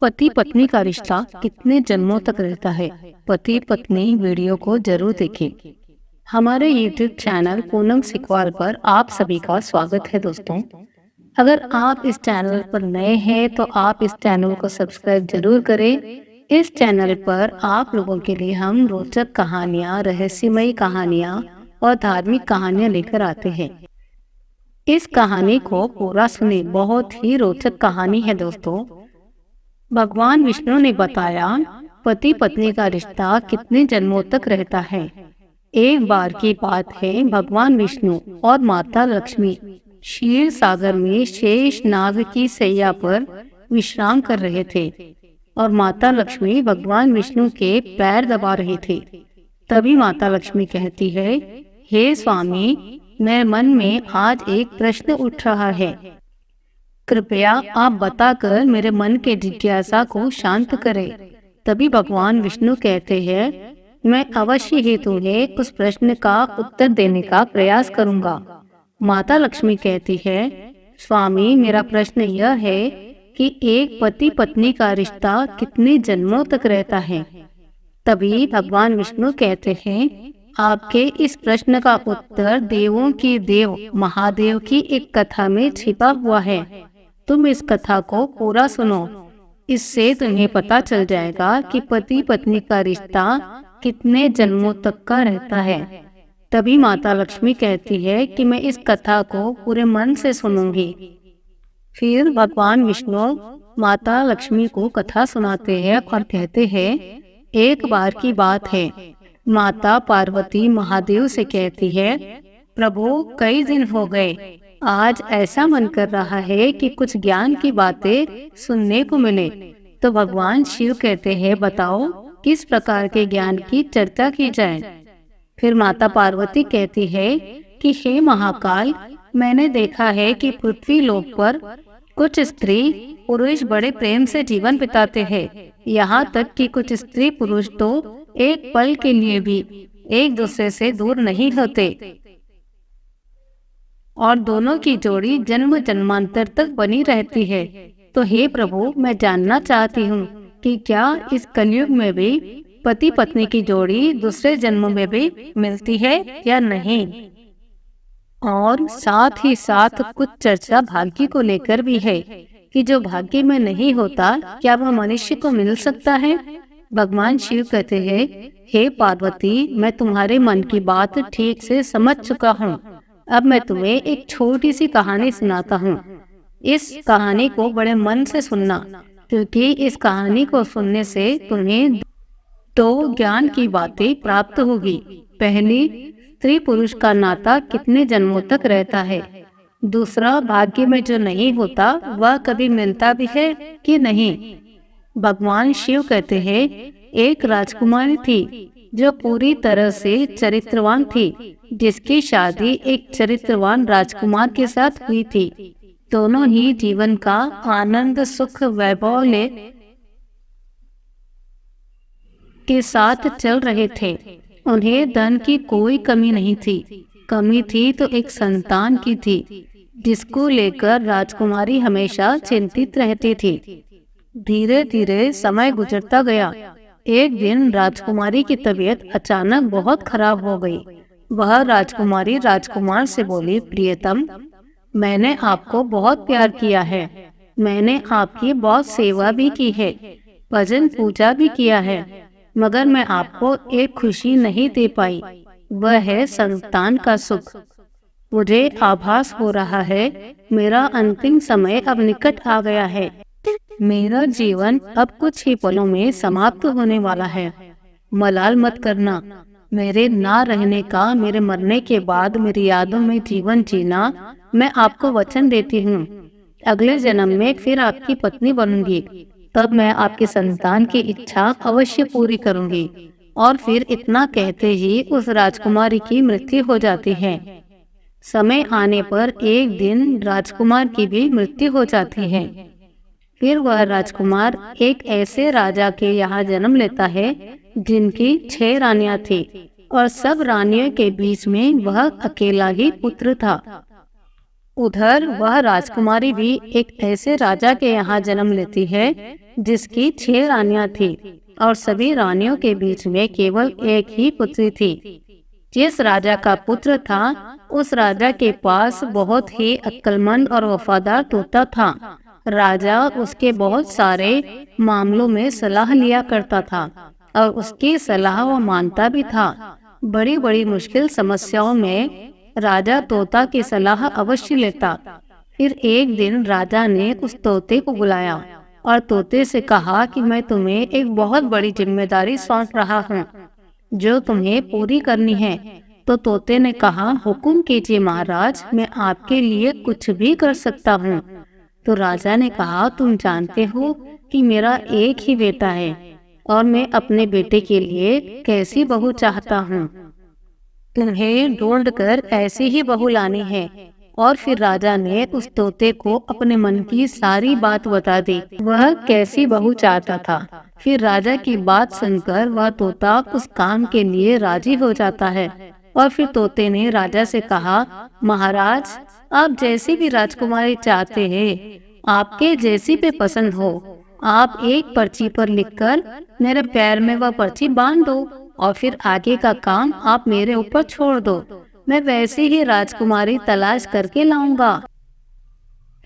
पति पत्नी का रिश्ता कितने जन्मों तक रहता है। पति पत्नी वीडियो को जरूर देखें। हमारे YouTube चैनल पूनम सिकवाल पर आप सभी का स्वागत है दोस्तों। अगर आप इस चैनल पर नए हैं तो आप इस चैनल को सब्सक्राइब जरूर करें। इस चैनल पर आप लोगों के लिए हम रोचक कहानियाँ, रहस्यमयी कहानियाँ और धार्मिक कहानियाँ लेकर आते हैं। इस कहानी को पूरा सुने, बहुत ही रोचक कहानी है दोस्तों। भगवान विष्णु ने बताया पति पत्नी का रिश्ता कितने जन्मों तक रहता है। एक बार की बात है, भगवान विष्णु और माता लक्ष्मी क्षीर सागर में शेष नाग की सैया पर विश्राम कर रहे थे और माता लक्ष्मी भगवान विष्णु के पैर दबा रही थी। तभी माता लक्ष्मी कहती है, हे स्वामी, मेरे मन में आज एक प्रश्न उठ रहा है। कृपया आप बताकर मेरे मन के जिज्ञासा को शांत करें। तभी भगवान विष्णु कहते हैं, मैं अवश्य ही तुम्हें उस प्रश्न का उत्तर देने का प्रयास करूंगा। माता लक्ष्मी कहती है, स्वामी, मेरा प्रश्न यह है कि एक पति पत्नी का रिश्ता कितने जन्मों तक रहता है। तभी भगवान विष्णु कहते हैं, आपके इस प्रश्न का उत्तर देवों की देव महादेव की एक कथा में छिपा हुआ है। तुम इस कथा को पूरा सुनो, इससे तुम्हें पता चल जाएगा कि पति पत्नी का रिश्ता कितने जन्मों तक का रहता है। तभी माता लक्ष्मी कहती है कि मैं इस कथा को पूरे मन से सुनूंगी। फिर भगवान विष्णु माता लक्ष्मी को कथा सुनाते हैं और कहते हैं, एक बार की बात है, माता पार्वती महादेव से कहती है, प्रभु, कई दिन हो गए, आज ऐसा मन कर रहा है कि कुछ ज्ञान की बातें सुनने को मिले। तो भगवान शिव कहते हैं, बताओ किस प्रकार के ज्ञान की चर्चा की जाए। फिर माता पार्वती कहती है कि हे महाकाल, मैंने देखा है कि पृथ्वी लोक पर कुछ स्त्री पुरुष बड़े प्रेम से जीवन बिताते हैं। यहाँ तक कि कुछ स्त्री पुरुष तो एक पल के लिए भी एक दूसरे से दूर नहीं होते और दोनों की जोड़ी जन्म जन्मांतर तक बनी रहती है। तो हे प्रभु, मैं जानना चाहती हूँ कि क्या इस कलयुग में भी पति पत्नी की जोड़ी दूसरे जन्म में भी मिलती है या नहीं। और साथ ही साथ कुछ चर्चा भाग्य को लेकर भी है कि जो भाग्य में नहीं होता, क्या वह मनुष्य को मिल सकता है। भगवान शिव कहते हैं, हे पार्वती, मैं तुम्हारे मन की बात ठीक से समझ चुका हूँ। अब मैं तुम्हें एक छोटी सी कहानी सुनाता हूँ। इस कहानी को बड़े मन से सुनना, क्योंकि इस कहानी को सुनने से तुम्हें दो ज्ञान की बातें प्राप्त होगी। पहली, स्त्री पुरुष का नाता कितने जन्मों तक रहता है। दूसरा, भाग्य में जो नहीं होता वह कभी मिलता भी है कि नहीं। भगवान शिव कहते हैं, एक राजकुमारी थी जो पूरी तरह से चरित्रवान थी, जिसकी शादी एक चरित्रवान राजकुमार के साथ हुई थी। दोनों ही जीवन का आनंद सुख वैभव के साथ चल रहे थे। उन्हें धन की कोई कमी नहीं थी। कमी थी तो एक संतान की थी, जिसको लेकर राजकुमारी हमेशा चिंतित रहती थी। धीरे धीरे समय गुजरता गया। एक दिन राजकुमारी की तबीयत अचानक बहुत खराब हो गई। वह राजकुमारी राजकुमार से बोली, प्रियतम, मैंने आपको बहुत प्यार किया है। मैंने आपकी बहुत सेवा भी की है, भजन पूजा भी किया है, मगर मैं आपको एक खुशी नहीं दे पाई, वह है संतान का सुख। मुझे आभास हो रहा है मेरा अंतिम समय अब निकट आ गया है। मेरा जीवन अब कुछ ही पलों में समाप्त होने वाला है। मलाल मत करना। मेरे ना रहने का, मेरे मरने के बाद मेरी यादों में जीवन जीना मैं आपको वचन देती हूँ। अगले जन्म में फिर आपकी पत्नी बनूंगी, तब मैं आपके संतान की इच्छा अवश्य पूरी करूंगी। और फिर इतना कहते ही उस राजकुमारी की मृत्यु हो जाती है। समय आने पर एक दिन राजकुमार की भी मृत्यु हो जाती है। फिर वह राजकुमार एक ऐसे राजा के यहाँ जन्म लेता है जिनकी 6 रानियां थी और सब रानियों के बीच में वह अकेला ही पुत्र था। उधर वह राजकुमारी भी एक ऐसे राजा के यहाँ जन्म लेती है जिसकी 6 रानियां थी और सभी रानियों के बीच में केवल एक ही पुत्री थी। जिस राजा का पुत्र था उस राजा के पास बहुत ही अक्लमंद और वफादार तोता था। राजा उसके बहुत सारे मामलों में सलाह लिया करता था और उसकी सलाह वो मानता भी था। बड़ी बड़ी मुश्किल समस्याओं में राजा तोता की सलाह अवश्य लेता। फिर एक दिन राजा ने उस तोते को बुलाया और तोते से कहा कि मैं तुम्हें एक बहुत बड़ी जिम्मेदारी सौंप रहा हूँ जो तुम्हें पूरी करनी है। तो तोते ने कहा, हुक्म कीजिए महाराज, मैं आपके लिए कुछ भी कर सकता हूँ। तो राजा ने कहा, तुम जानते हो कि मेरा एक ही बेटा है और मैं अपने बेटे के लिए कैसी बहू चाहता हूँ। तुम्हें ढूंढकर ऐसी ही बहू लानी है। और फिर राजा ने उस तोते को अपने मन की सारी बात बता दी, वह कैसी बहू चाहता था। फिर राजा की बात सुनकर वह तोता उस काम के लिए राजी हो जाता है। और फिर तोते ने राजा से कहा, महाराज, आप जैसी भी राजकुमारी चाहते हैं, आपके जैसी पे पसंद हो, आप एक पर्ची पर लिखकर मेरे पैर में वह पर्ची बांध दो और फिर आगे का काम आप मेरे ऊपर छोड़ दो। मैं वैसे ही राजकुमारी तलाश करके लाऊंगा।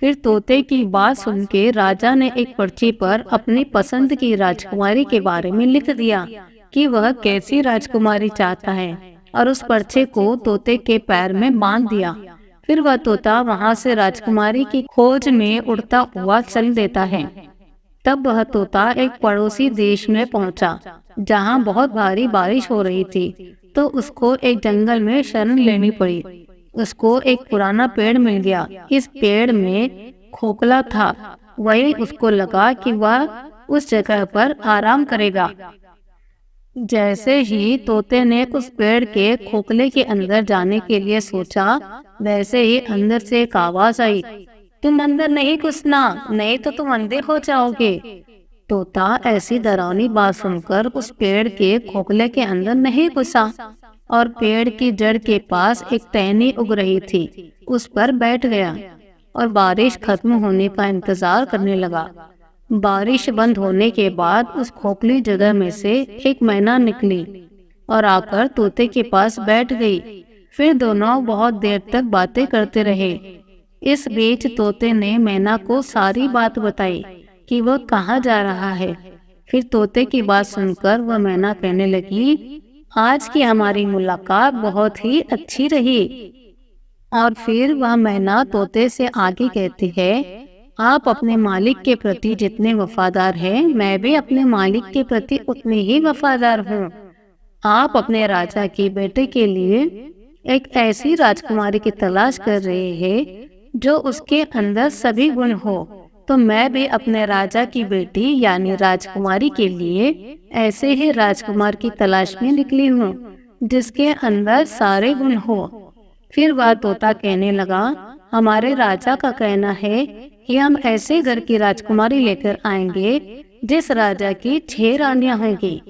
फिर तोते की बात सुन के राजा ने एक पर्ची पर अपनी पसंद की राजकुमारी के बारे में लिख दिया कि वह कैसी राजकुमारी चाहता है और उस पर्चे को तोते के पैर में बांध दिया। फिर वह तोता वहां से राजकुमारी की खोज में उड़ता हुआ चल देता है। तब वह तोता एक पड़ोसी देश में पहुंचा जहां बहुत भारी बारिश हो रही थी। तो उसको एक जंगल में शरण लेनी पड़ी। उसको एक पुराना पेड़ मिल गया। इस पेड़ में खोखला था। वही उसको लगा कि वह उस जगह पर आराम करेगा। जैसे ही तोते ने उस पेड़ के खोखले के अंदर जाने के लिए सोचा, वैसे ही अंदर से एक आवाज आई, तुम अंदर नहीं घुसना, नहीं तो तुम अंधे हो जाओगे। तोता ऐसी डरावनी बात सुनकर उस पेड़ के खोखले के अंदर नहीं घुसा और पेड़ की जड़ के पास एक टहनी उग रही थी, उस पर बैठ गया और बारिश खत्म होने का इंतजार करने लगा। बारिश बंद होने के बाद उस खोखली जगह में से एक मैना निकली और आकर तोते के पास बैठ गई। फिर दोनों बहुत देर तक बातें करते रहे। इस बीच तोते ने मैना को सारी बात बताई कि वह कहाँ जा रहा है। फिर तोते की बात सुनकर वह मैना कहने लगी, आज की हमारी मुलाकात बहुत ही अच्छी रही। और फिर वह मैना तोते से आगे कहती है, आप अपने मालिक के प्रति जितने वफादार हैं, मैं भी अपने मालिक के प्रति उतनी ही वफादार हूँ। आप अपने राजा के बेटे के लिए एक ऐसी राजकुमारी की तलाश कर रहे हैं जो उसके अंदर सभी गुण हो, तो मैं भी अपने राजा की बेटी यानी राजकुमारी के लिए ऐसे ही राजकुमार की तलाश में निकली हूँ जिसके अंदर सारे गुण हो। फिर वह तोता कहने लगा, हमारे राजा का कहना है कि हम ऐसे घर की राजकुमारी लेकर आएंगे जिस राजा की 6 रानियां होंगी,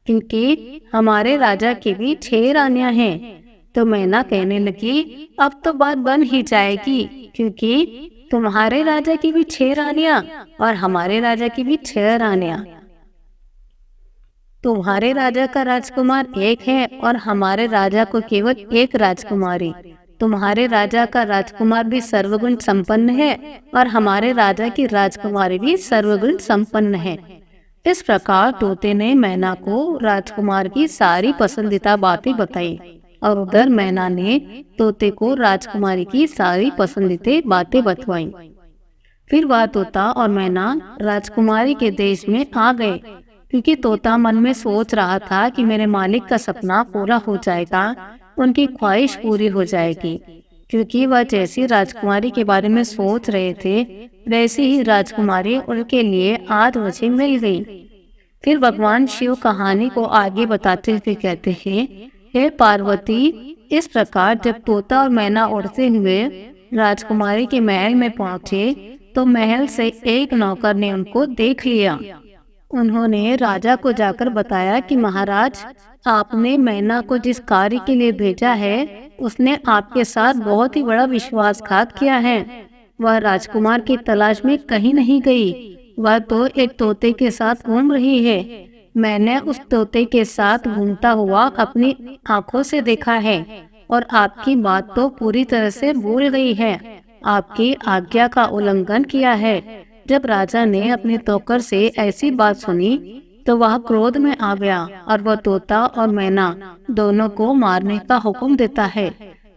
क्योंकि हमारे राजा की भी 6 रानियां हैं। तो मैना कहने लगी, अब तो बात बन ही जाएगी, क्योंकि तुम्हारे राजा की भी 6 रानियां और हमारे राजा की भी 6 रानियां। तुम्हारे राजा का राजकुमार एक है और हमारे राजा को केवल एक राजकुमारी। तुम्हारे राजा का राजकुमार भी सर्वगुण संपन्न है और हमारे राजा की राजकुमारी भी सर्वगुण संपन्न है। इस प्रकार तोते ने मैना को राजकुमार की सारी पसंदीदा बातें बताई और उधर मैना ने तोते को राजकुमारी की सारी पसंदीदा बातें बतवाई। फिर वह तोता और मैना राजकुमारी के देश में आ गए, क्योंकि तोता मन में सोच रहा था कि मेरे मालिक का सपना पूरा हो जाएगा, उनकी ख्वाहिश पूरी हो जाएगी। क्योंकि वह जैसी राजकुमारी के बारे में सोच रहे थे, वैसी ही राजकुमारी उनके लिए आज मुझे मिल गई। फिर भगवान शिव कहानी को आगे बताते हुए कहते हैं, हे पार्वती, इस प्रकार जब तोता और मैना उड़ते हुए राजकुमारी के महल में पहुंचे तो महल से एक नौकर ने उनको देख लिया। उन्होंने राजा को जाकर बताया कि महाराज, आपने मैना को जिस कार्य के लिए भेजा है उसने आपके साथ बहुत ही बड़ा विश्वासघात किया है। वह राजकुमार की तलाश में कहीं नहीं गई, वह तो एक तोते के साथ घूम रही है। मैंने उस तोते के साथ घूमता हुआ अपनी आंखों से देखा है और आपकी बात तो पूरी तरह से भूल गई है। आपकी आज्ञा का उल्लंघन किया है। जब राजा ने अपने नौकर से ऐसी बात सुनी तो वह क्रोध में आ गया और वह तोता और मैना दोनों को मारने का हुक्म देता है।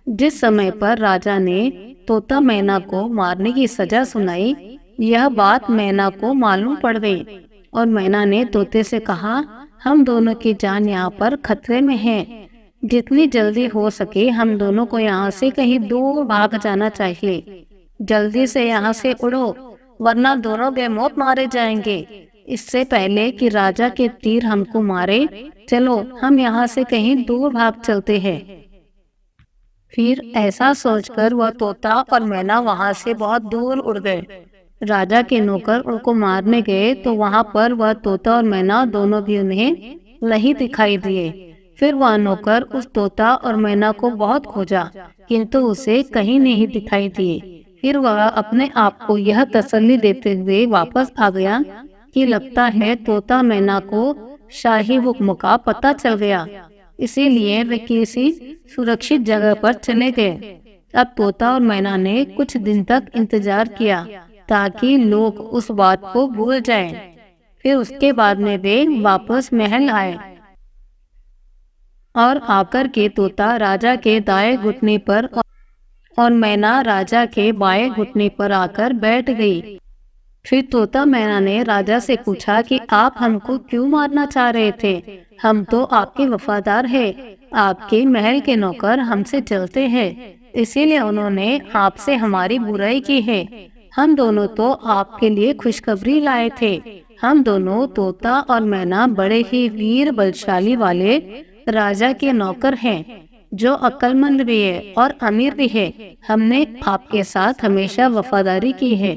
जिस समय पर राजा ने तोता मैना को मारने की सजा सुनाई, यह बात मैना को मालूम पड़ गई और मैना ने तोते से कहा, हम दोनों की जान यहाँ पर खतरे में है। जितनी जल्दी हो सके हम दोनों को यहाँ से कहीं दूर भाग जाना चाहिए। जल्दी से यहाँ से उड़ो, वरना दोनों बेमौत मारे जाएंगे। इससे पहले कि राजा के तीर हमको मारे, चलो हम यहाँ से कहीं दूर भाग चलते हैं। फिर ऐसा सोचकर वह तोता और मैना वहाँ से बहुत दूर उड़ गए। राजा के नौकर उनको मारने गए तो वहाँ पर वह तोता और मैना दोनों भी उन्हें नहीं दिखाई दिए। फिर वह नौकर उस तोता और मैना को बहुत खोजा, किंतु उसे कहीं नहीं दिखाई दिए। फिर वह अपने आप को यह तसल्ली देते हुए वापस आ गया कि लगता है तोता मैना को शाही हुक्म का पता चल गया, इसीलिए वे किसी सुरक्षित जगह पर चले गए। अब तोता और मैना ने कुछ दिन तक इंतजार किया ताकि लोग उस बात को भूल जाएं। फिर उसके बाद में वे वापस महल आए और आकर के तोता राजा के दाएं घुटने पर और मैना राजा के बाएं घुटने पर आकर बैठ गई। फिर तोता मैना ने राजा से पूछा कि आप हमको क्यों मारना चाह रहे थे? हम तो आपके वफादार हैं, आपके महल के नौकर हमसे चलते हैं, इसीलिए उन्होंने आपसे हमारी बुराई की है। हम दोनों तो आपके लिए खुशखबरी लाए थे। हम दोनों तोता और मैना बड़े ही वीर बलशाली वाले राजा के नौकर हैं, जो अक्लमंद भी है और अमीर भी है। हमने आपके साथ हमेशा वफादारी की है।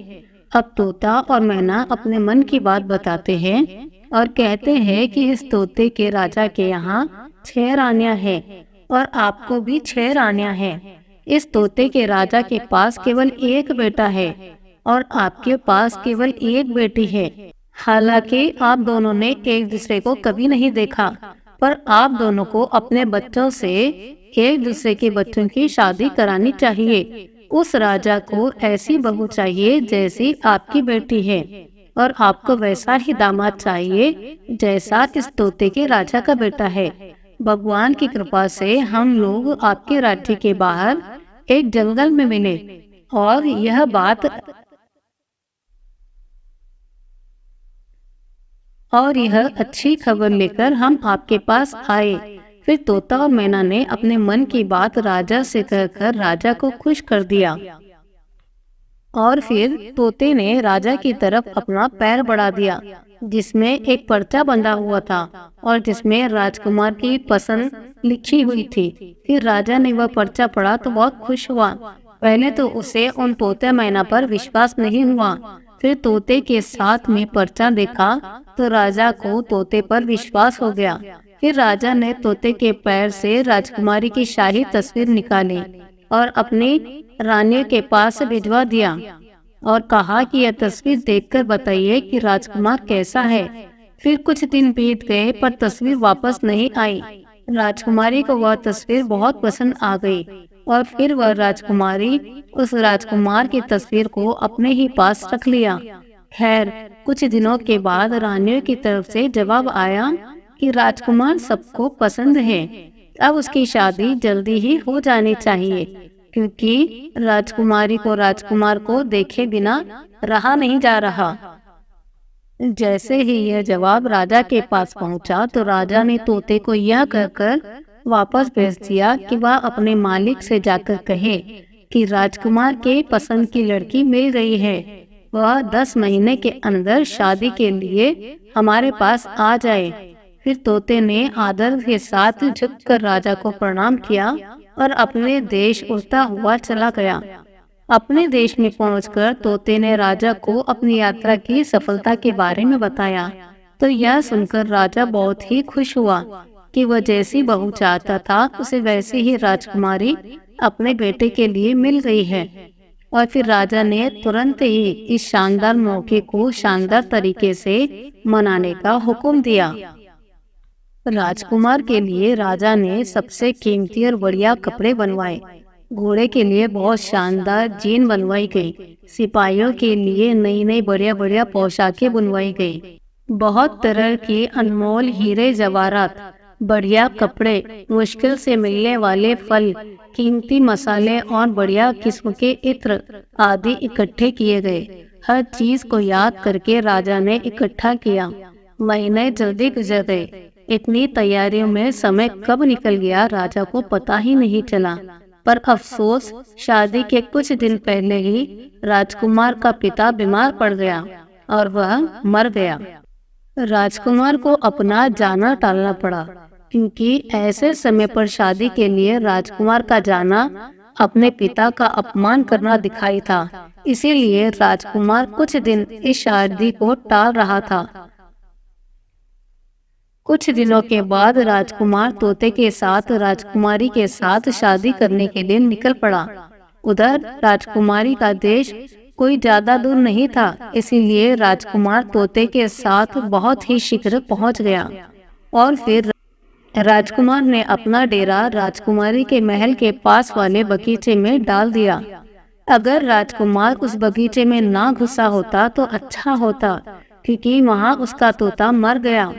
अब तोता और मैना अपने मन की बात बताते हैं और कहते हैं कि इस तोते के राजा के यहाँ 6 रानियां हैं और आपको भी 6 रानियां हैं। इस तोते के राजा के पास केवल एक बेटा है और आपके पास केवल एक बेटी है। हालांकि आप दोनों ने एक दूसरे को कभी नहीं देखा, पर आप दोनों को अपने बच्चों से एक दूसरे के बच्चों की शादी करानी चाहिए। उस राजा को ऐसी बहू चाहिए जैसी आपकी बेटी है और आपको वैसा ही दामाद चाहिए जैसा इस तोते के राजा का बेटा है। भगवान की कृपा से हम लोग आपके राज्य के बाहर एक जंगल में मिले और यह अच्छी खबर लेकर हम आपके पास आए। फिर तोता और मैना ने अपने मन की बात राजा से कहकर राजा को खुश कर दिया और फिर तोते ने राजा की तरफ अपना पैर बढ़ा दिया, जिसमें एक पर्चा बंधा हुआ था और जिसमें राजकुमार की पसंद लिखी हुई थी। फिर राजा ने वह पर्चा पढ़ा तो बहुत खुश हुआ। पहले तो उसे उन तोते मैना पर विश्वास नहीं हुआ, फिर तोते के साथ में पर्चा देखा तो राजा को तोते पर विश्वास हो गया। फिर राजा ने तोते के पैर से राजकुमारी की शाही तस्वीर निकाली और अपनी रानियों के पास भिजवा दिया और कहा कि यह तस्वीर देखकर बताइए कि राजकुमार कैसा है। फिर कुछ दिन बीत गए पर तस्वीर वापस नहीं आई। राजकुमारी को वह तस्वीर बहुत पसंद आ गई और फिर वह राजकुमारी उस राजकुमार की तस्वीर को अपने ही पास रख लिया। खैर, कुछ दिनों के बाद रानियों की तरफ से जवाब आया कि राजकुमार सबको पसंद है, अब उसकी शादी जल्दी ही हो जानी चाहिए, क्योंकि राजकुमारी को राजकुमार को देखे बिना रहा नहीं जा रहा। जैसे ही यह जवाब राजा के पास पहुंचा तो राजा ने तोते को यह कहकर वापस भेज दिया कि वह अपने मालिक से जाकर कहे कि राजकुमार के पसंद की लड़की मिल गई है, वह 10 महीने के अंदर शादी के लिए हमारे पास आ जाए। फिर तोते ने आदर के साथ झुककर राजा को प्रणाम किया और अपने देश उड़ता हुआ चला गया। अपने देश में पहुंचकर तोते ने राजा को अपनी यात्रा की सफलता के बारे में बताया, तो यह सुनकर राजा बहुत ही खुश हुआ कि वह जैसी बहू चाहता था उसे वैसी ही राजकुमारी अपने बेटे के लिए मिल गई है। और फिर राजा ने तुरंत ही इस शानदार मौके को शानदार तरीके से मनाने का हुक्म दिया। राजकुमार के लिए राजा ने सबसे कीमती और बढ़िया कपड़े बनवाए। घोड़े के लिए बहुत शानदार जीन बनवाई गई। सिपाहियों के लिए नई नई बढ़िया बढ़िया पोशाकें बनवाई गई। बहुत तरह के अनमोल हीरे जवाहरात, बढ़िया कपड़े, मुश्किल से मिलने वाले फल, कीमती मसाले और बढ़िया किस्म के इत्र आदि इकट्ठे किए गए। हर चीज को याद करके राजा ने इकट्ठा किया। महीने जल्दी गुजर गए। इतनी तैयारियों में समय कब निकल गया राजा को पता ही नहीं चला। पर अफसोस, शादी के कुछ दिन पहले ही राजकुमार का पिता बीमार पड़ गया और वह मर गया। राजकुमार को अपना जाना टालना पड़ा, क्योंकि ऐसे समय पर शादी के लिए राजकुमार का जाना अपने पिता का अपमान करना दिखाई था। इसीलिए राजकुमार कुछ दिन इस शादी को टाल रहा था। कुछ दिनों के बाद राजकुमार तोते के साथ राजकुमारी के साथ शादी करने के लिए निकल पड़ा। उधर राजकुमारी का देश कोई ज्यादा दूर नहीं था, इसीलिए राजकुमार तोते के साथ बहुत ही शीघ्र पहुंच गया। और फिर राजकुमार ने अपना डेरा राजकुमारी के महल के पास वाले बगीचे में डाल दिया। अगर राजकुमार उस बगीचे में ना घुसा होता तो अच्छा होता, क्योंकि वहाँ उसका तोता मर गया।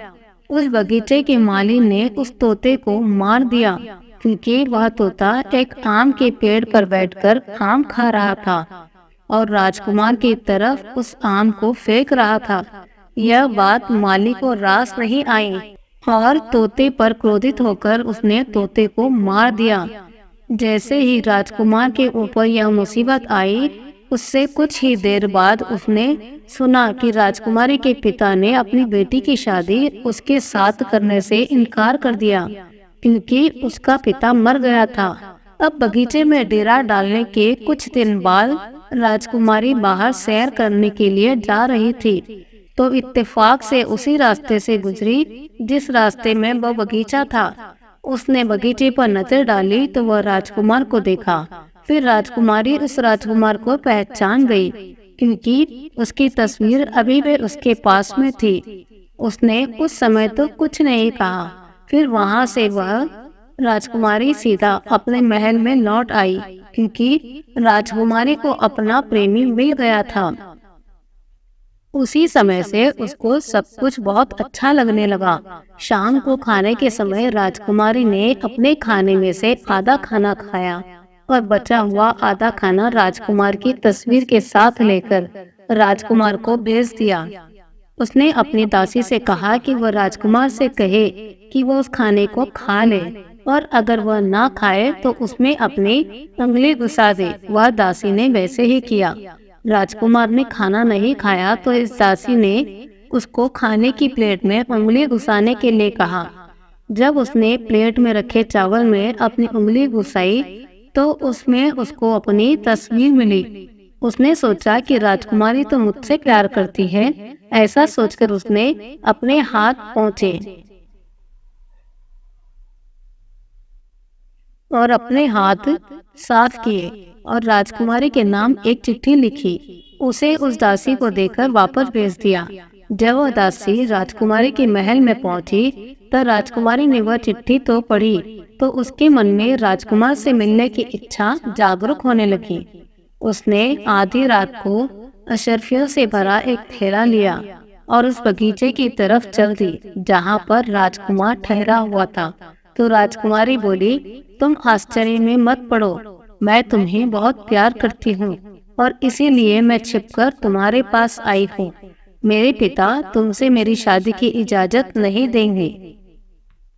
उस बगीचे के माली ने उस तोते को मार दिया, क्योंकि वह तोता एक आम के पेड़ पर बैठकर आम खा रहा था और राजकुमार की तरफ उस आम को फेंक रहा था। यह बात माली को रास नहीं आई और तोते पर क्रोधित होकर उसने तोते को मार दिया। जैसे ही राजकुमार के ऊपर यह मुसीबत आई, उससे कुछ ही देर बाद उसने सुना कि राजकुमारी के पिता ने अपनी बेटी की शादी उसके साथ करने से इनकार कर दिया, क्योंकि उसका पिता मर गया था। अब बगीचे में डेरा डालने के कुछ दिन बाद राजकुमारी बाहर सैर करने के लिए जा रही थी, तो इत्तेफाक से उसी रास्ते से गुजरी जिस रास्ते में वह बगीचा था। उसने बगीचे पर नजर डाली तो वह राजकुमार को देखा। फिर राजकुमारी उस राजकुमार को पहचान गई, क्योंकि उसकी तस्वीर अभी भी उसके पास में थी। उसने उस समय तो कुछ नहीं कहा। फिर वहां से वह राजकुमारी सीधा अपने महल में लौट आई, क्योंकि राजकुमारी को अपना प्रेमी मिल गया था। उसी समय से उसको सब कुछ बहुत अच्छा लगने लगा। शाम को खाने के समय राजकुमारी ने अपने खाने में से आधा खाना खाया और बचा हुआ आधा खाना राजकुमार की तस्वीर के साथ लेकर राजकुमार को भेज दिया। उसने अपनी दासी से कहा कि वह राजकुमार से कहे कि वो उस खाने को खा ले, और अगर वह ना खाए तो उसमें अपनी उंगली घुसा दे। वह दासी ने वैसे ही किया। राजकुमार ने खाना नहीं खाया तो इस दासी ने उसको खाने की प्लेट में उंगली घुसाने के लिए कहा। जब उसने प्लेट में रखे चावल में अपनी उंगली घुसाई तो उसमें उसको अपनी तस्वीर मिली। उसने सोचा कि राजकुमारी तो मुझसे प्यार करती है। ऐसा सोचकर उसने अपने हाथ पोंछे और अपने हाथ साफ किए और राजकुमारी के नाम एक चिट्ठी लिखी। उसे उस दासी को देकर वापस भेज दिया। जब वह दासी राजकुमारी के महल में पहुंची तो राजकुमारी ने वह चिट्ठी तो पढ़ी, तो उसके मन में राजकुमार से मिलने की इच्छा जागरूक होने लगी। उसने आधी रात को अशर्फियों से भरा एक थैला लिया और उस बगीचे की तरफ चल दी जहाँ पर राजकुमार ठहरा हुआ था। तो राजकुमारी बोली, तुम आश्चर्य में मत पड़ो, मैं तुम्हें बहुत प्यार करती हूँ और इसीलिए मैं छिपकर तुम्हारे पास आई हूँ। मेरे पिता तुमसे मेरी शादी की इजाजत नहीं देंगे,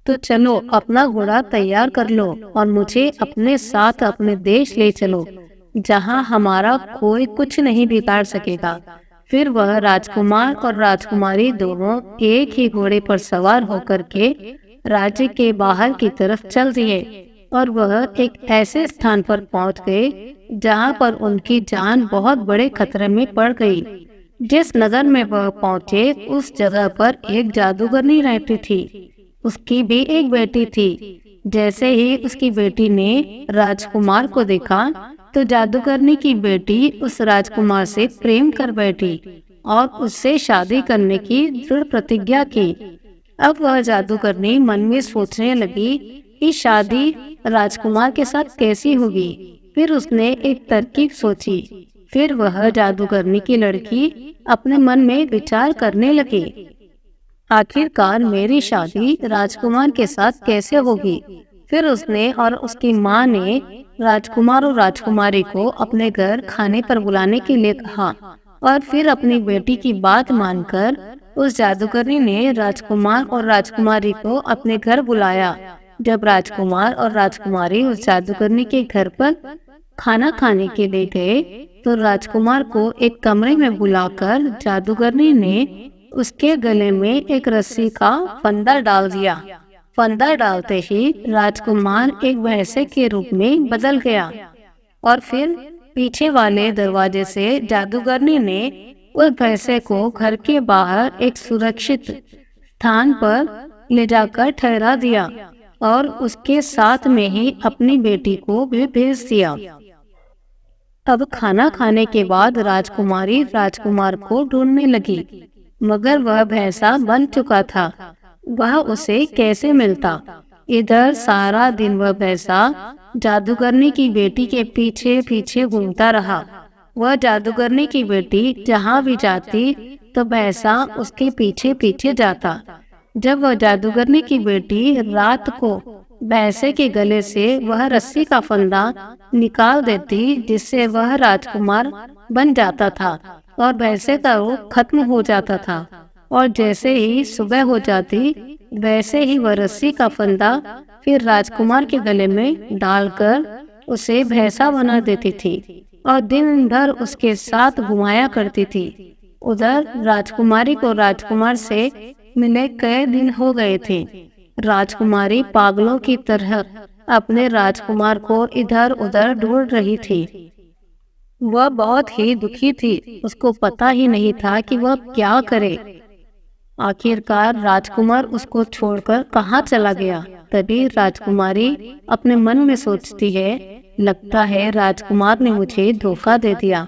तो चलो अपना घोड़ा तैयार कर लो और मुझे अपने साथ अपने देश ले चलो, जहाँ हमारा कोई कुछ नहीं बिगाड़ सकेगा। फिर वह राजकुमार और राजकुमारी दोनों एक ही घोड़े पर सवार होकर के राज्य के बाहर की तरफ चल दिए और वह एक ऐसे स्थान पर पहुंच गए जहां पर उनकी जान बहुत बड़े खतरे में पड़ गई। जिस नगर में वह पहुंचे उस जगह पर एक जादूगरनी रहती थी। उसकी भी एक बेटी थी। जैसे ही उसकी बेटी ने राजकुमार को देखा तो जादूगरनी की बेटी उस राजकुमार से प्रेम कर बैठी और उससे शादी करने की दृढ़ प्रतिज्ञा की। अब वह जादूगरनी मन में सोचने लगी कि शादी राजकुमार के साथ कैसी होगी। फिर उसने एक तरकीब सोची। फिर वह जादूगरनी की लड़की अपने मन में विचार करने लगी, आखिरकार मेरी शादी राजकुमार के साथ कैसे होगी। फिर उसने और उसकी माँ ने राजकुमार और राजकुमारी को अपने घर खाने पर बुलाने के लिए कहा और फिर अपनी बेटी की बात मानकर उस जादूगरनी ने राजकुमार और राजकुमारी को अपने घर बुलाया। जब राजकुमार और राजकुमारी उस जादूगरनी के घर पर खाना खाने के लिए गए तो राजकुमार को एक कमरे में बुलाकर जादूगरनी ने उसके गले में एक रस्सी का फंदा डाल दिया। फंदा डालते ही राजकुमार एक भैंसे के रूप में बदल गया और फिर पीछे वाले दरवाजे से जादूगरनी ने उस भैंसे को घर के बाहर एक सुरक्षित स्थान पर ले जाकर ठहरा दिया और उसके साथ में ही अपनी बेटी को भी भेज दिया। अब खाना खाने के बाद राजकुमारी राजकुमार को ढूंढने लगी, मगर वह भैंसा बन चुका था। वह उसे कैसे मिलता। इधर सारा दिन वह भैंसा जादूगरनी की बेटी के पीछे पीछे घूमता रहा। वह जादूगरनी की बेटी जहाँ भी जाती तो भैंसा उसके पीछे पीछे जाता। जब वह जादूगरनी की बेटी रात को भैंसे के गले से वह रस्सी का फंदा निकाल देती, जिससे वह राजकुमार बन जाता था और भैंसे का रूप खत्म हो जाता था। और जैसे ही सुबह हो जाती वैसे ही वह रस्सी का फंदा फिर राजकुमार के गले में डालकर उसे भैंसा बना देती थी और दिन भर उसके साथ घुमाया करती थी। उधर राजकुमारी को राजकुमार से मिले कई दिन हो गए थे। राजकुमारी पागलों की तरह अपने राजकुमार को इधर उधर ढूंढ रही थी। वह बहुत ही दुखी थी। उसको पता ही नहीं था कि वह क्या करे। आखिरकार राजकुमार उसको छोड़कर कहाँ चला गया। तभी राजकुमारी अपने मन में सोचती है, लगता है राजकुमार ने मुझे धोखा दे दिया।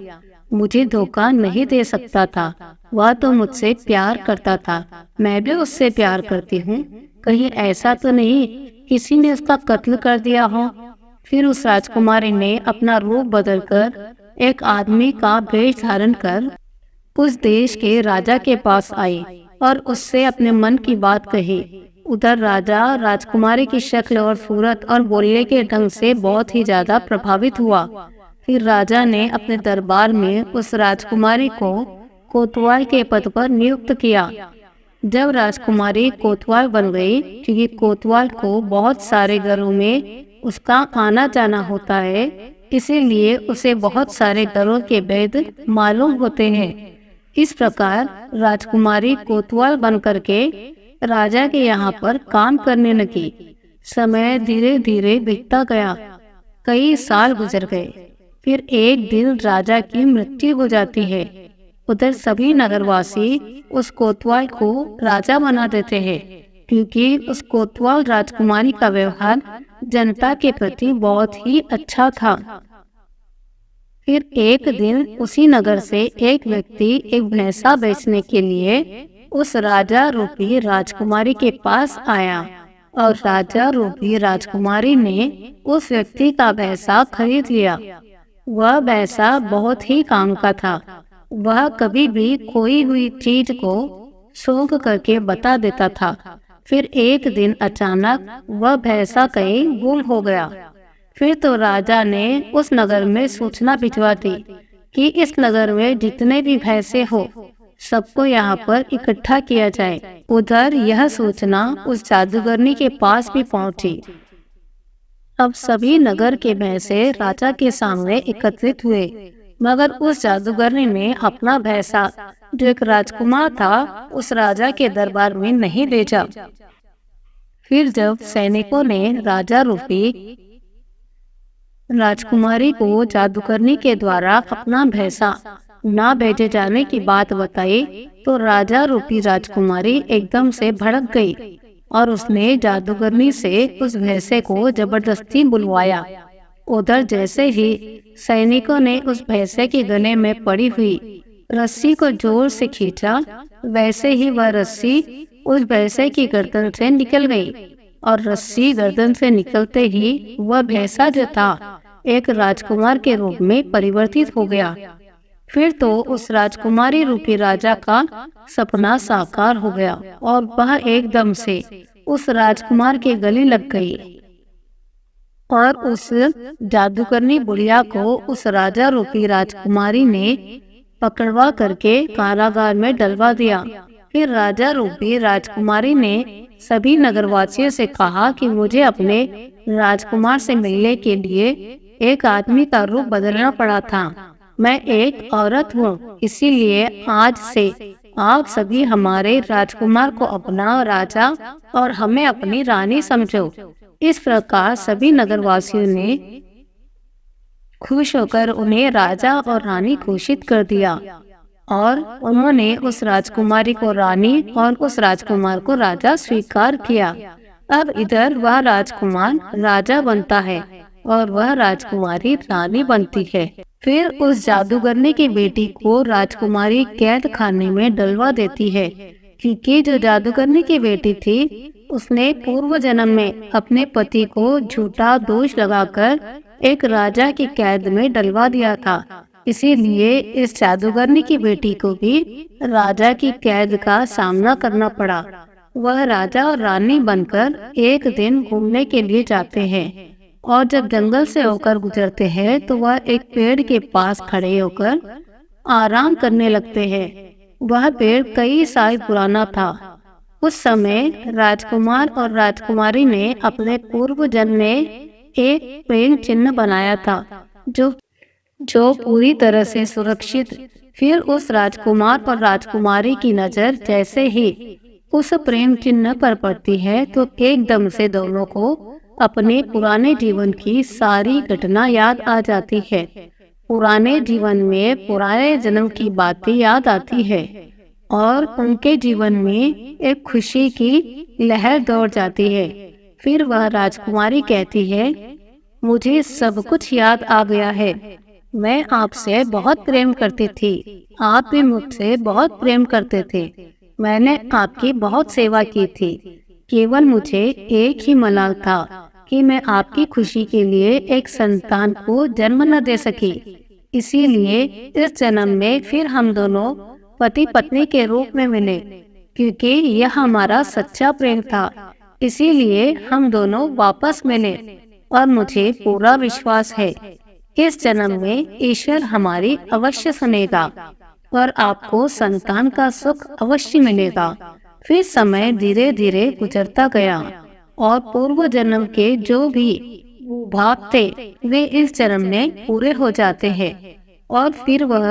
मुझे धोखा नहीं दे सकता था। वह तो मुझसे प्यार करता था, मैं भी उससे प्यार करती हूँ। कहीं ऐसा तो नहीं किसी ने उसका कत्ल कर दिया हो। फिर उस राजकुमारी ने अपना रूप बदलकर एक आदमी का वेश धारण कर उस देश के राजा के पास आई और उससे अपने मन की बात कही। उधर राजा राजकुमारी की शक्ल और सूरत और बोलने के ढंग से बहुत ही ज्यादा प्रभावित हुआ। फिर राजा ने अपने दरबार में उस राजकुमारी को कोतवाल के पद पर नियुक्त किया। जब राजकुमारी कोतवाल बन गई, क्योंकि कोतवाल को बहुत सारे घरों में उसका आना जाना होता है, इसीलिए उसे बहुत सारे घरों के भेद मालूम होते हैं। इस प्रकार राजकुमारी कोतवाल बन करके राजा के यहाँ पर काम करने लगी। समय धीरे धीरे बीतता गया। कई साल गुजर गए। फिर एक दिन राजा की मृत्यु हो जाती है। उधर सभी नगरवासी उस कोतवाल को राजा बना देते हैं, क्योंकि उस कोतवाल राजकुमारी का व्यवहार जनता के प्रति बहुत ही अच्छा था। फिर एक दिन उसी नगर से एक व्यक्ति एक भैंसा बेचने के लिए उस राजा रूपी राजकुमारी के पास आया और राजा रूपी राजकुमारी ने उस व्यक्ति का भैंसा खरीद लिया। वह भैंसा बहुत ही काम का था। वह कभी भी खोई हुई चीज को सूंघ करके बता देता था। फिर एक दिन अचानक वह भैंसा कहीं गुम हो गया। फिर तो राजा ने उस नगर में सूचना भिजवा दी कि इस नगर में जितने भी भैंसे हो सबको यहाँ पर इकट्ठा किया जाए। उधर यह सूचना उस जादूगरनी के पास भी पहुंची। अब सभी नगर के भैंसे राजा के सामने एकत्रित हुए, मगर उस जादूगरनी ने अपना भैंसा, जो एक राजकुमार था, उस राजा के दरबार में नहीं भेजा। फिर जब सैनिकों ने राजा रूपी राजकुमारी को जादूगरनी के द्वारा अपना भैंसा ना भेजे जाने की बात बताई, तो राजा रूपी राजकुमारी एकदम से भड़क गई और उसने जादूगरनी से उस भैंसे को जबरदस्ती बुलवाया। उधर जैसे ही सैनिकों ने उस भैंसे के गले में पड़ी हुई रस्सी को जोर से खींचा, वैसे ही वह रस्सी उस भैंसे की गर्दन से निकल गई और रस्सी गर्दन से निकलते ही वह भैंसा जो था एक राजकुमार के रूप में परिवर्तित हो गया। फिर तो उस राजकुमारी रूपी राजा का सपना साकार हो गया और वह एकदम से उस राजकुमार के गले लग गई और उस जादूगरनी बुढ़िया को उस राजा रूपी राजकुमारी ने पकड़वा करके कारागार में डलवा दिया। फिर राजा रूपी राजकुमारी ने सभी नगरवासियों से कहा कि मुझे अपने राजकुमार से मिलने के लिए एक आदमी का रूप बदलना पड़ा था। मैं एक औरत हूँ, इसीलिए आज से आप सभी हमारे राजकुमार को अपना राजा और हमें अपनी रानी समझो। इस प्रकार सभी नगरवासियों ने खुश होकर उन्हें राजा और रानी घोषित कर दिया और उन्होंने उस राजकुमारी को रानी और उस राजकुमार को राजा स्वीकार किया। अब इधर वह राजकुमार राजा बनता है और वह राजकुमारी रानी बनती है। फिर उस जादूगरनी की बेटी को राजकुमारी कैद खाने में डलवा देती है, क्योंकि जो जादूगरनी की बेटी थी उसने पूर्व जन्म में अपने पति को झूठा दोष लगाकर एक राजा की कैद में डलवा दिया था। इसीलिए इस जादूगरनी की बेटी को भी राजा की कैद का सामना करना पड़ा। वह राजा और रानी बनकर एक दिन घूमने के लिए जाते हैं और जब जंगल से होकर गुजरते हैं तो वह एक पेड़ के पास खड़े होकर आराम करने लगते हैं। वह पेड़ कई साल पुराना था। उस समय राजकुमार और राजकुमारी ने अपने पूर्व जन्म में एक प्रेम चिन्ह बनाया था जो पूरी तरह से सुरक्षित। फिर उस राजकुमार और राजकुमारी की नजर जैसे ही उस प्रेम चिन्ह पर पड़ती है तो एकदम से दोनों को अपने पुराने जीवन की सारी घटना याद आ जाती है। पुराने जीवन में पुराने जन्म की बातें याद आती है और उनके जीवन में एक खुशी की लहर दौड़ जाती है। फिर वह राजकुमारी कहती है, मुझे सब कुछ याद आ गया है। मैं आपसे बहुत प्रेम करती थी, आप भी मुझसे बहुत प्रेम करते थे। मैंने आपकी बहुत सेवा की थी। केवल मुझे एक ही मलाल था कि मैं आपकी खुशी के लिए एक संतान को जन्म न दे सकी। इसीलिए इस जन्म में फिर हम दोनों पति पत्नी के रूप में मिले, क्योंकि यह हमारा सच्चा प्रेम था। इसीलिए हम दोनों वापस मिले और मुझे पूरा विश्वास है इस जन्म में ईश्वर हमारी अवश्य सुनेगा और आपको संतान का सुख अवश्य मिलेगा। फिर समय धीरे धीरे गुजरता गया और पूर्व जन्म के जो भी भाव थे वे इस जन्म में पूरे हो जाते हैं और फिर वह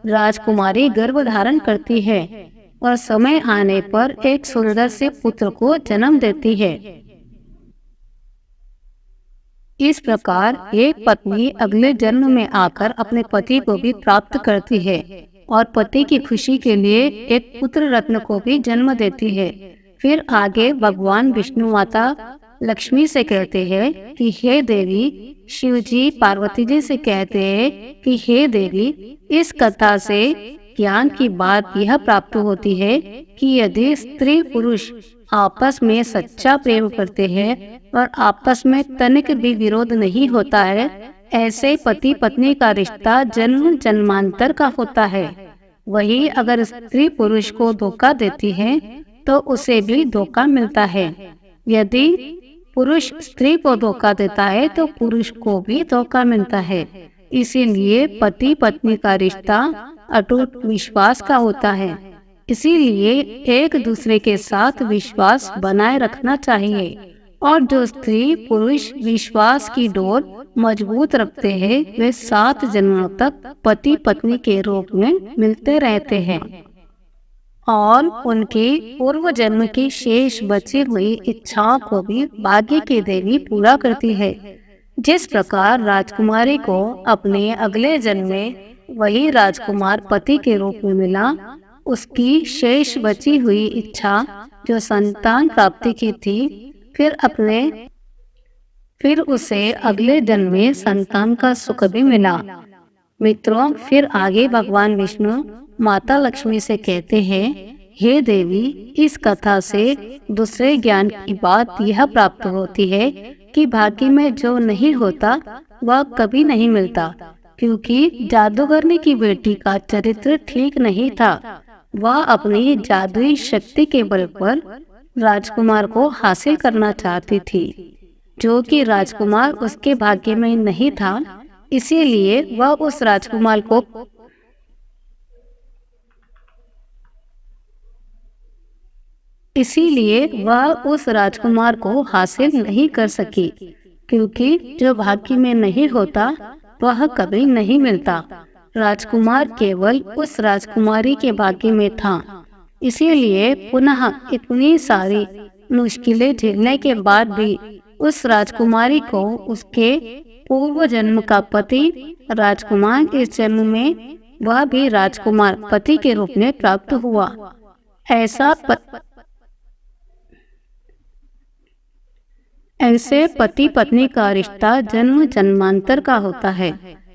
राजकुमारी गर्भ धारण करती है और समय आने पर एक सुंदर से पुत्र को जन्म देती है। इस प्रकार एक पत्नी अगले जन्म में आकर अपने पति को भी प्राप्त करती है और पति की खुशी के लिए एक पुत्र रत्न को भी जन्म देती है। फिर आगे भगवान विष्णु माता लक्ष्मी से कहते हैं कि हे देवी, शिव जी पार्वती जी से कहते हैं कि हे देवी, इस कथा से ज्ञान की बात यह प्राप्त होती है कि यदि स्त्री पुरुष आपस में सच्चा प्रेम करते हैं और आपस में तनिक भी विरोध नहीं होता है, ऐसे पति पत्नी का रिश्ता जन्म जन्मांतर का होता है। वही अगर स्त्री पुरुष को धोखा देती है तो उसे भी धोखा मिलता है। यदि पुरुष स्त्री को धोखा देता है तो पुरुष को भी धोखा मिलता है। इसीलिए पति पत्नी का रिश्ता अटूट विश्वास का होता है। इसीलिए एक दूसरे के साथ विश्वास बनाए रखना चाहिए और जो स्त्री पुरुष विश्वास की डोर मजबूत रखते हैं वे 7 जन्मों तक पति पत्नी के रूप में मिलते रहते हैं और उनके पूर्व जन्म की शेष बची हुई इच्छाओं को भी भाग्य की देवी पूरा करती है। जिस प्रकार राजकुमारी को अपने अगले जन्म में वही राजकुमार पति के रूप में मिला, उसकी शेष बची हुई इच्छा जो संतान प्राप्ति की थी, फिर उसे अगले जन्म में संतान का सुख भी मिला। मित्रों, फिर आगे भगवान विष्णु माता लक्ष्मी से कहते हैं, हे देवी, इस कथा से दूसरे ज्ञान की बात यह प्राप्त होती है कि भाग्य में जो नहीं होता वह कभी नहीं मिलता, क्योंकि जादूगरनी की बेटी का चरित्र ठीक नहीं था। वह अपनी जादुई शक्ति के बल पर राजकुमार को हासिल करना चाहती थी, जो कि राजकुमार उसके भाग्य में नहीं था। इसीलिए वह उस राजकुमार को हासिल नहीं कर सकी, क्योंकि जो भाग्य में नहीं होता वह कभी नहीं मिलता। राजकुमार केवल उस राजकुमारी के भाग्य में था। इसीलिए पुनः इतनी सारी मुश्किलें झेलने के बाद भी उस राजकुमारी को उसके पूर्व जन्म का पति राजकुमार इस जन्म में वह भी राजकुमार पति के रूप में प्राप्त हुआ। ऐसे पति पत्नी का रिश्ता जन्म जन्मांतर का होता है।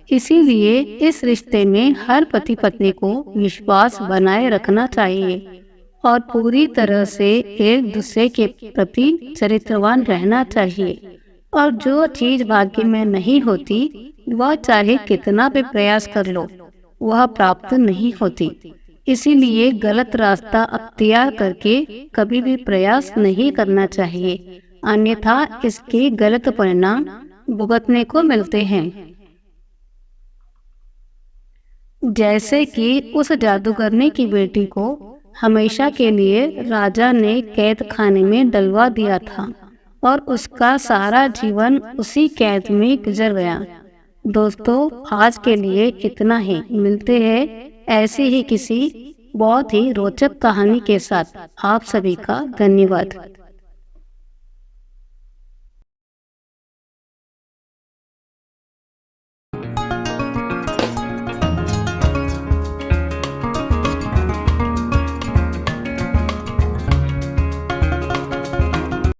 इसीलिए इस रिश्ते में हर पति पत्नी को विश्वास बनाए रखना चाहिए और पूरी तरह से एक दूसरे के प्रति चरित्रवान रहना चाहिए। और जो चीज भाग्य में नहीं होती वह चाहे कितना भी प्रयास कर लो, वह प्राप्त नहीं होती। इसीलिए गलत रास्ता अख्तियार करके कभी भी प्रयास नहीं करना चाहिए, अन्यथा इसके गलत परिणाम भुगतने को मिलते हैं। जैसे कि उस जादूगरनी की बेटी को हमेशा के लिए राजा ने कैद खाने में डलवा दिया था और उसका सारा जीवन उसी कैद में गुजर गया। दोस्तों, आज के लिए इतना ही। मिलते हैं ऐसी ही किसी बहुत ही रोचक कहानी के साथ। आप सभी का धन्यवाद।